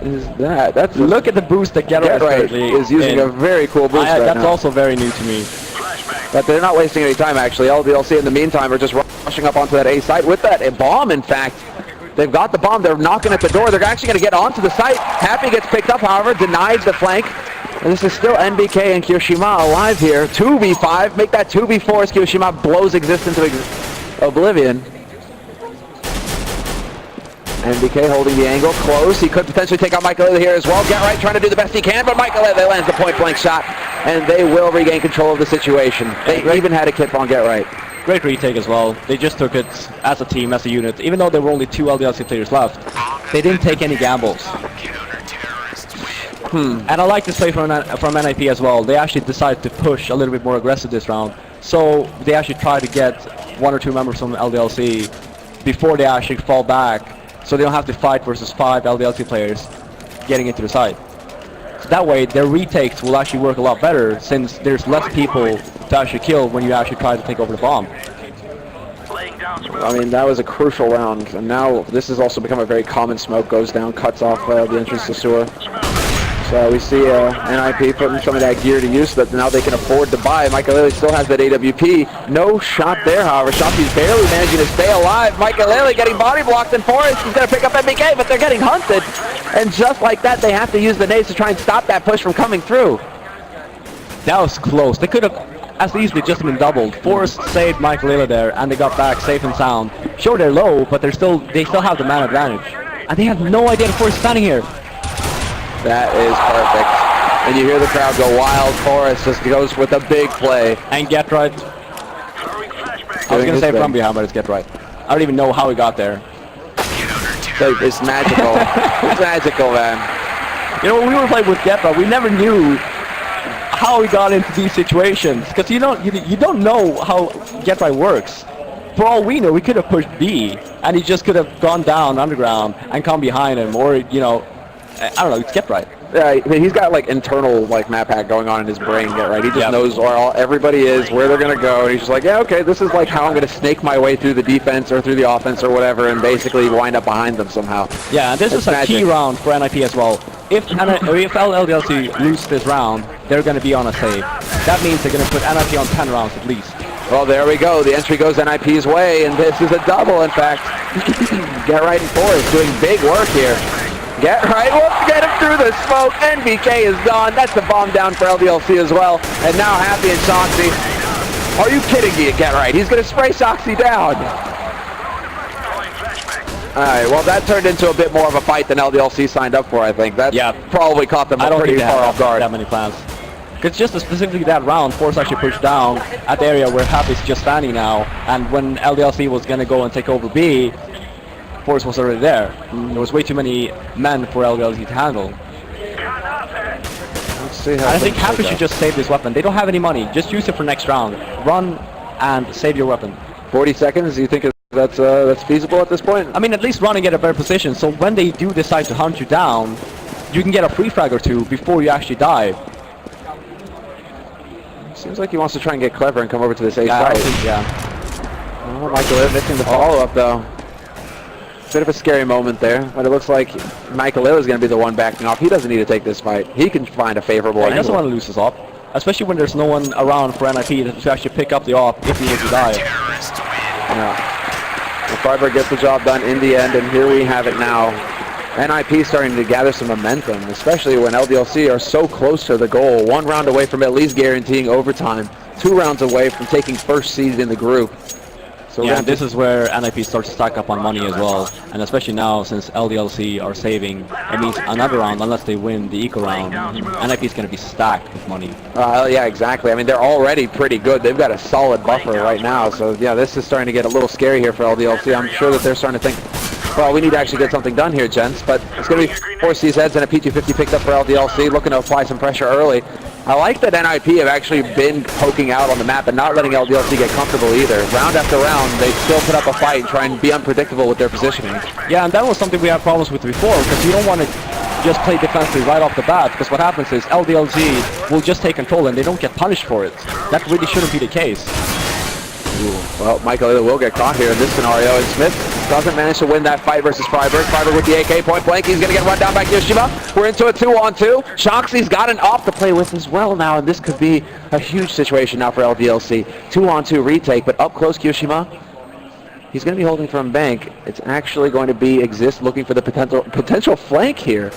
is that? Look at the boost that Get Right is using a very cool boost right That's now. also very new to me. But they're not wasting any time, actually. LDLC in the meantime are just rushing up onto that A site with that bomb, in fact. They've got the bomb. They're knocking at the door. They're actually going to get onto the site. Happy gets picked up, however, denied the flank. And this is still NBK and Kyoshima alive here. 2v5. Make that 2v4 as Kyoshima blows existence into oblivion. NBK holding the angle close. He could potentially take out Michaelele here as well. Get Right trying to do the best he can, but Michaelele lands the point-blank shot, and they will regain control of the situation. They even had a kip on Get Right. Great retake as well. They just took it as a team, as a unit. Even though there were only 2 LDLC players left, they didn't take any gambles. And I like this play from NiP as well. They actually decided to push a little bit more aggressive this round. So they actually tried to get 1 or 2 members from LDLC before they actually fall back. So they don't have to fight versus 5 LDLC players getting into the site. So that way their retakes will actually work a lot better, since there's less people to actually kill when you actually try to take over the bomb. I mean, that was a crucial round, and now this has also become a very common smoke. Goes down, cuts off the entrance to sewer. So we see NiP putting some of that gear to use that now they can afford to buy. Michaelele still has that AWP. No shot there, however. Shoxy's barely managing to stay alive. Michaelele getting body blocked, and Forrest is going to pick up NBK, but they're getting hunted. And just like that, they have to use the nades to try and stop that push from coming through. That was close. They could have as easily just been doubled. Forrest saved Michaelele there, and they got back safe and sound. Sure, they're low, but they still have the man advantage. And they have no idea that Forrest is standing here. That is perfect. And you hear the crowd go wild. Forrest just goes with a big play. And Get Right. I was going to say from behind, but it's Get Right. I don't even know how he got there. It's magical. It's magical, man. You know, when we were playing with Get Right, we never knew how he got into these situations. Because you don't know how Get Right works. For all we know, we could have pushed B, and he just could have gone down underground and come behind him, or, I don't know, it's Get Right. He's got like internal like map hack going on in his brain, right? He just knows where everybody is, where they're gonna go, and he's just like, yeah, okay, this is like how I'm gonna snake my way through the defense or through the offense or whatever, and basically wind up behind them somehow. Yeah, and this is a key round for NiP as well. If LDLC lose this round, they're gonna be on a save. That means they're gonna put NiP on 10 rounds at least. Well, there we go. The entry goes NiP's way, and this is a double, in fact. Get right in Forest doing big work here. Get right, we'll get him through the smoke. NBK is gone. That's the bomb down for LDLC as well. And now Happy and Soxy. Are you kidding me? Get right. He's going to spray Soxy down. All right, well, that turned into a bit more of a fight than LDLC signed up for, I think. That probably caught them pretty far off guard. That many plans. Because just specifically that round, Force actually pushed down at the area where Happy's just standing now, and when LDLC was going to go and take over B, Force was already there. There was way too many men for LDLC to handle. Let's see how I think Happy should just save this weapon. They don't have any money. Just use it for next round. Run and save your weapon. 40 seconds, do you think that's feasible at this point? I mean, at least run and get a better position, so when they do decide to hunt you down, you can get a free frag or two before you actually die. Seems like he wants to try and get clever and come over to this A side. Oh, Michael missing the follow-up, though. Bit of a scary moment there, but it looks like Michael is going to be the one backing off. He doesn't need to take this fight. He can find a favorable angle. He doesn't want to lose his op, especially when there's no one around for NiP to actually pick up the op if he needs to die. Yeah. Well, Freiburg gets the job done in the end, and here we have it now. NiP starting to gather some momentum, especially when LDLC are so close to the goal. 1 round away from at least guaranteeing overtime. 2 rounds away from taking first seed in the group. So yeah, this is where NiP starts to stack up on money as well. And especially now, since LDLC are saving, it means another round, unless they win the eco round, NiP is going to be stacked with money. Yeah, exactly. I mean, they're already pretty good. They've got a solid buffer right now. So yeah, this is starting to get a little scary here for LDLC. I'm sure that they're starting to think, well, we need to actually get something done here, gents. But it's going to be 4 C's heads and a P250 picked up for LDLC, looking to apply some pressure early. I like that NiP have actually been poking out on the map and not letting LDLC get comfortable either. Round after round, they still put up a fight and try and be unpredictable with their positioning. Yeah, and that was something we had problems with before, because you don't want to just play defensively right off the bat, because what happens is LDLC will just take control and they don't get punished for it. That really shouldn't be the case. Ooh, well, Michael will get caught here in this scenario, and Smith doesn't manage to win that fight versus Freiburg. Freiburg with the AK point blank. He's going to get run down by Kyoshima. We're into a 2-on-2. Shoxy's got an op to play with as well now, and this could be a huge situation now for LDLC. 2-on-2 retake, but up close Kyoshima. He's going to be holding from bank. It's actually going to be Exist looking for the potential flank here.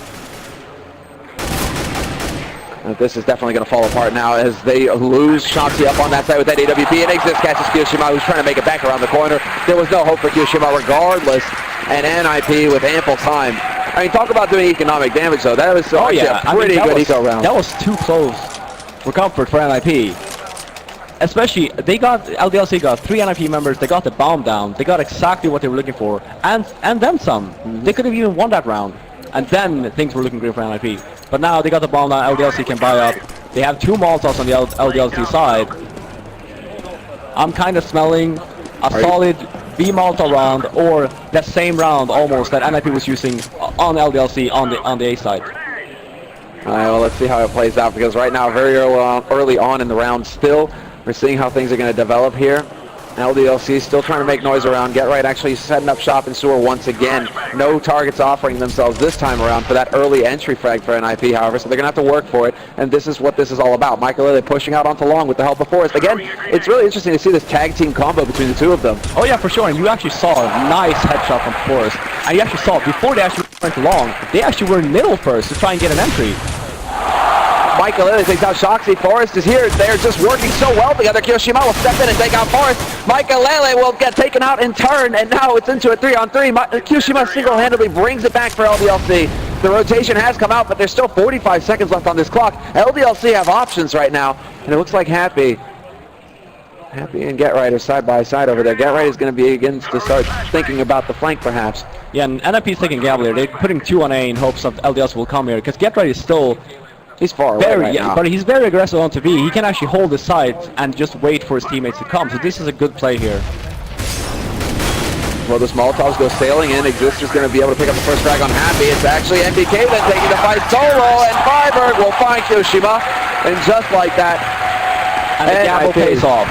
This is definitely going to fall apart now as they lose Shoxy up on that side with that AWP, and Exist catches Kyoshima, who's trying to make it back around the corner. There was no hope for Kyoshima regardless, and NiP with ample time. I mean, talk about doing economic damage, though. That was a pretty good eco round. That was too close for comfort for NiP. Especially, LDLC got 3 NiP members, they got the bomb down, they got exactly what they were looking for, and then some. They could have even won that round, and then things were looking great for NiP. But now they got the bomb down, LDLC can buy up. They have 2 Molotovs on the LDLC side. I'm kind of smelling a solid B Molotov round, or that same round almost that NiP was using on LDLC on the A side. Alright, well, let's see how it plays out, because right now, very early on in the round still, we're seeing how things are going to develop here. LDLC still trying to make noise around. Get Right actually setting up shop in sewer once again. No targets offering themselves this time around for that early entry frag for NiP, however, so they're going to have to work for it, and this is what this is all about. Michael Lille pushing out onto long with the help of Forrest. Again, it's really interesting to see this tag team combo between the two of them. Oh yeah, for sure, and you actually saw a nice headshot from Forrest. And you actually saw, before they actually went to long, they actually were in middle first to try and get an entry. Michael Lille takes out Shoxy. Forrest is here. They're just working so well together. Kyoshima will step in and take out Forrest. Michael Lille will get taken out in turn, and now it's into a 3-on-3. Kyoshima single-handedly brings it back for LDLC. The rotation has come out, but there's still 45 seconds left on this clock. LDLC have options right now, and it looks like Happy and Get Right are side by side over there. Get Right is going to begin to start thinking about the flank, perhaps. Yeah, and NiP is taking gamble here. They're putting 2 on A in hopes of LDLC will come here, because Get Right is still... He's far away right now. But he's very aggressive onto B. He can actually hold his side and just wait for his teammates to come. So this is a good play here. Well, this Molotovs go sailing in. Exist is going to be able to pick up the first frag on Happy. It's actually NBK then taking the fight solo, and Freiberg will find Kyoshima. And just like that, And the gamble pays off.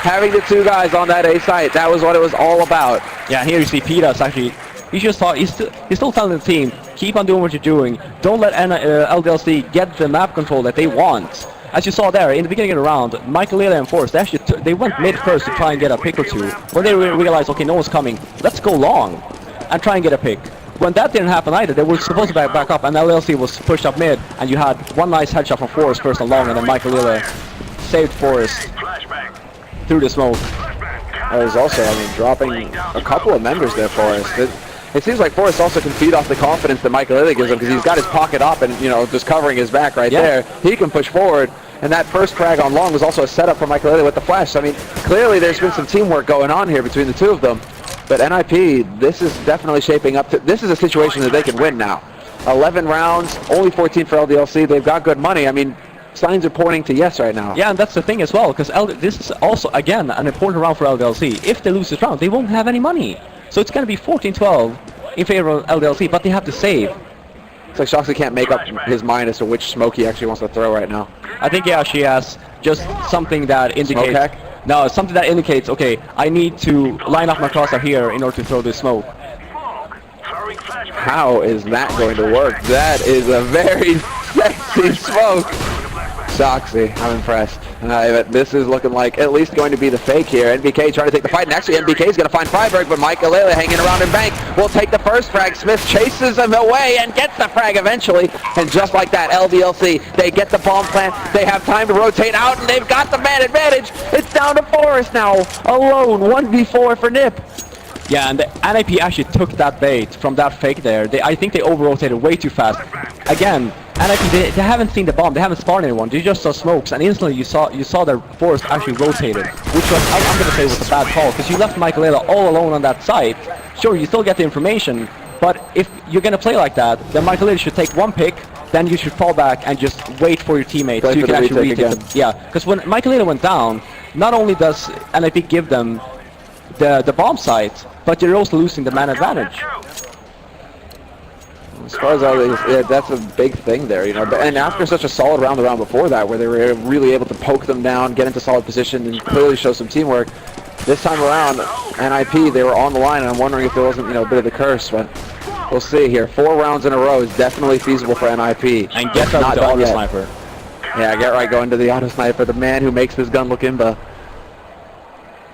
having the two guys on that A site, that was what it was all about. Yeah, here you see Pitas actually. He just thought he's still telling the team, keep on doing what you're doing. Don't let LDLC get the map control that they want. As you saw there in the beginning of the round, Michael Lila and Forrest they went mid first to try and get a pick or two. When they realized, okay, no one's coming, let's go long and try and get a pick. When that didn't happen either, they were supposed to back up, and LLC was pushed up mid, and you had one nice headshot from Forrest first and long, and then Michael Lila saved Forrest through the smoke. That was also, I mean, dropping a couple of members there for us. It seems like Forrest also can feed off the confidence that Michael Lilly gives him, because he's got his pocket up and, you know, just covering his back right there. He can push forward, and that first frag on long was also a setup for Michael Lilly with the flash. So, I mean, clearly there's been some teamwork going on here between the two of them. But NiP, this is definitely shaping up to, this is a situation that they can win now. 11 rounds, only 14 for LDLC. They've got good money. I mean, signs are pointing to yes right now. Yeah, and that's the thing as well, because this is also, again, an important round for LDLC. If they lose this round, they won't have any money. So it's going to be 14-12 in favor of LDLC, but they have to save. It's like Shoxley can't make up his mind as to which smoke he actually wants to throw right now. I think, yeah, she has just something that indicates... Smoke hack? No, something that indicates, okay, I need to line up my crosshair here in order to throw this smoke. How is that going to work? That is a very sexy smoke. Shoxley, I'm impressed. This is looking like at least going to be the fake here. NBK trying to take the fight, and actually NBK is going to find Freiberg, but Mike Alele hanging around in bank will take the first frag. Smith chases him away and gets the frag eventually, and just like that, LDLC, they get the bomb plant, they have time to rotate out, and they've got the man advantage. It's down to Forrest now, alone, 1v4 for NiP. Yeah, and the NiP actually took that bait from that fake there. I think they over-rotated way too fast. Again, NiP, they haven't seen the bomb, they haven't spawned anyone, they just saw smokes, and instantly you saw their Forrest actually rotated, which was, I'm going to say, was a bad call, because you left Michaelela all alone on that site. Sure, you still get the information, but if you're going to play like that, then Michaelela should take one pick, then you should fall back and just wait for your teammates so you can actually retake them. Yeah, because when Michaelela went down, not only does NiP give them the bomb site, but you're also losing the man advantage. As far as that's a big thing there, you know. And after such a solid round the round before that, where they were really able to poke them down, get into solid position, and clearly show some teamwork, this time around, NiP, they were on the line, and I'm wondering if there wasn't, you know, a bit of the curse, but we'll see here. 4 rounds in a row is definitely feasible for NiP. And get right to auto sniper. Yeah, get right going to the auto sniper, the man who makes this gun look imba.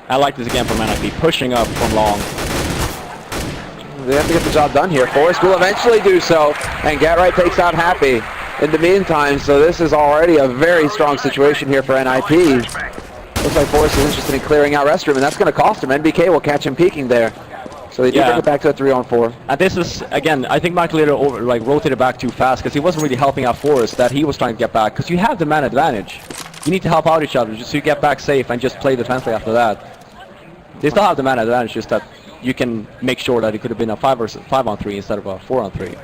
I like this again from NiP, pushing up from long. They have to get the job done here. Forrest will eventually do so, and Gatright takes out Happy. In the meantime, so this is already a very strong situation here for NiP. Looks like Forrest is interested in clearing out Restroom, and that's going to cost him. NBK will catch him peeking there. So they do bring it back to a 3-on-4. And this is, again, I think Michael later rotated back too fast, because he wasn't really helping out Forrest that he was trying to get back, because you have the man advantage. You need to help out each other just so you get back safe and just play defensively after that. They still have the man advantage, just that you can make sure that it could have been a 5-on-3 instead of a 4-on-3.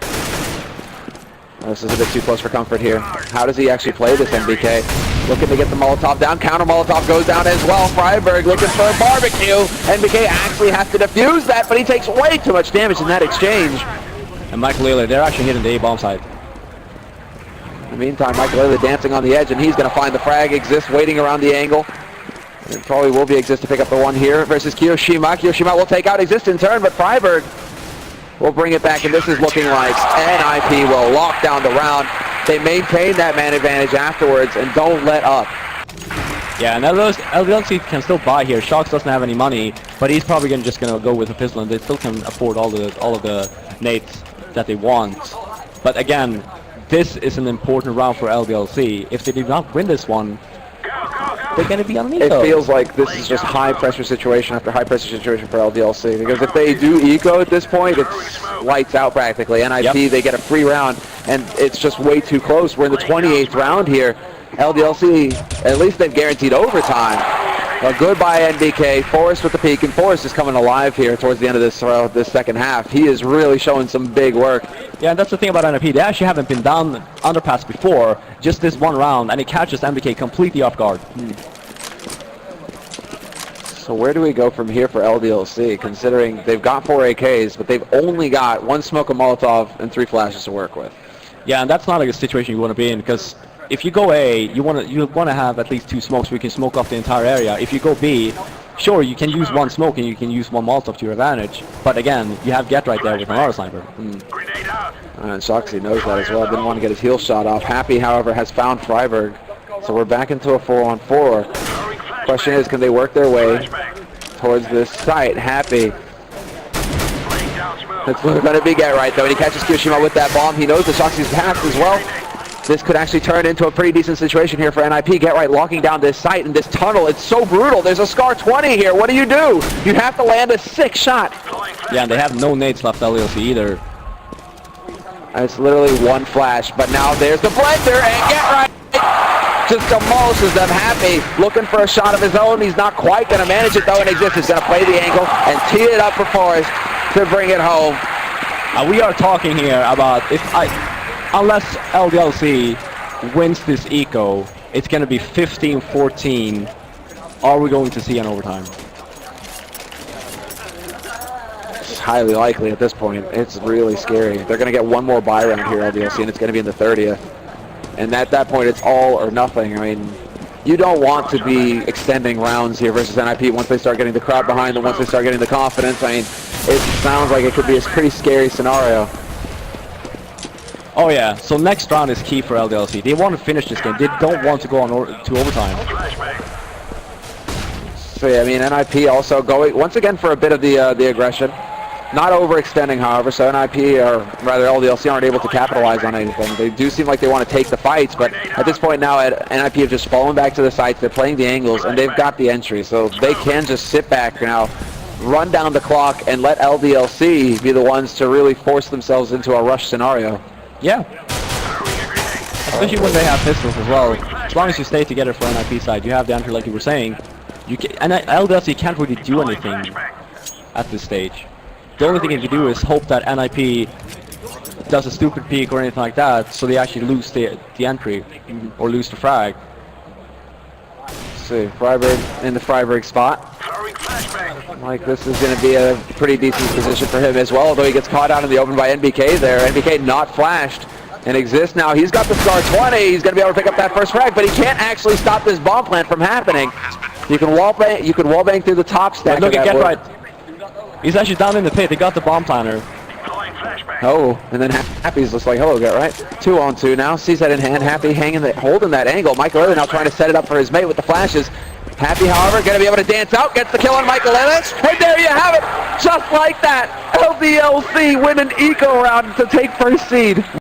This is a bit too close for comfort here. How does he actually play this, NBK? Looking to get the Molotov down. Counter Molotov goes down as well. Freiberg looking for a barbecue. NBK actually has to defuse that, but he takes way too much damage in that exchange. And Michael Lillard, they're actually hitting the A-bomb side. In the meantime, Michael Lillard dancing on the edge, and he's going to find the frag. Exists waiting around the angle. It probably will be Exist to pick up the one here versus Kyoshima. Kyoshima will take out Exist in turn, but Freiberg will bring it back, and this is looking like NiP will lock down the round. They maintain that man advantage afterwards and don't let up. Yeah, and LDLC can still buy here. Shox doesn't have any money, but he's probably just going to go with a pistol, and they still can afford all of the nades that they want. But again, this is an important round for LDLC. If they do not win this one, they're going to be on eco. It feels like this is just high pressure situation after high pressure situation for LDLC, because if they do eco at this point, it's lights out practically. NiP, they get a free round, and it's just way too close. We're in the 28th round here. LDLC, at least they've guaranteed overtime. Well, goodbye NBK. Forrest with the peak, and Forrest is coming alive here towards the end of this second half. He is really showing some big work. Yeah, and that's the thing about NiP. They actually haven't been down underpass before, just this one round, and it catches NBK completely off guard. So where do we go from here for LDLC, considering they've got 4 AKs, but they've only got 1 smoke, a Molotov, and 3 flashes to work with? Yeah, and that's not like a situation you want to be in, because if you go A, you want to have at least 2 smokes so we can smoke off the entire area. If you go B, sure, you can use 1 smoke and you can use 1 Molotov to your advantage, but again, you have Get right there with an auto sniper. And Shoxy knows that as well. Didn't want to get his heel shot off. Happy, however, has found Freiberg. So we're back into a 4-on-4. Question is, can they work their way towards this site? Happy. That's going to be Get right, though. And he catches Kyoshima with that bomb. He knows the Shoxy's path as well. This could actually turn into a pretty decent situation here for NiP. Get right locking down this site and this tunnel. It's so brutal. There's a Scar 20 here. What do? You have to land a 6 shot. Yeah, and they have no nades left LDLC either. It's literally 1 flash, but now there's the blender, and Get right just demolishes them. Happy looking for a shot of his own. He's not quite going to manage it though, and Exist is going to play the angle and tee it up for Forrest to bring it home. We are talking here about unless LDLC wins this eco, it's going to be 15-14. Are we going to see an overtime? It's highly likely at this point. It's really scary. They're going to get 1 more buy round here, LDLC, and it's going to be in the 30th. And at that point, it's all or nothing. I mean, you don't want to be extending rounds here versus NiP once they start getting the crowd behind them, once they start getting the confidence. I mean, it sounds like it could be a pretty scary scenario. Oh yeah, so next round is key for LDLC. They want to finish this game. They don't want to go on to overtime. So yeah, I mean, NiP also going once again for a bit of the aggression. Not overextending, however, so NiP, or rather LDLC, aren't able to capitalize on anything. They do seem like they want to take the fights, but at this point now, NiP have just fallen back to the sites. They're playing the angles, and they've got the entry, so they can just sit back now, run down the clock, and let LDLC be the ones to really force themselves into a rush scenario. Yeah. Especially when they have pistols as well. As long as you stay together for NiP side, you have the entry like you were saying. And LDLC can't really do anything at this stage. The only thing you can do is hope that NiP does a stupid peek or anything like that, so they actually lose the entry or lose the frag. Let's see, Freiberg in the Freiberg spot. Like this is going to be a pretty decent position for him as well, although he gets caught out in the open by NBK there. NBK not flashed and Exist now. He's got the Scar 20. He's going to be able to pick up that first frag, but he can't actually stop this bomb plant from happening. You can wall bang through the top stack. Look at Get right. He's actually down in the pit. They got the bomb planter. Oh, and then Happy's just like, hello, Get right. 2-on-2 now. Sees that in hand. Happy holding that angle. Michael Early now trying to set it up for his mate with the flashes. Happy, however, going to be able to dance out. Gets the kill on Michael Ellis. And there you have it. Just like that. LDLC win an eco round to take first seed.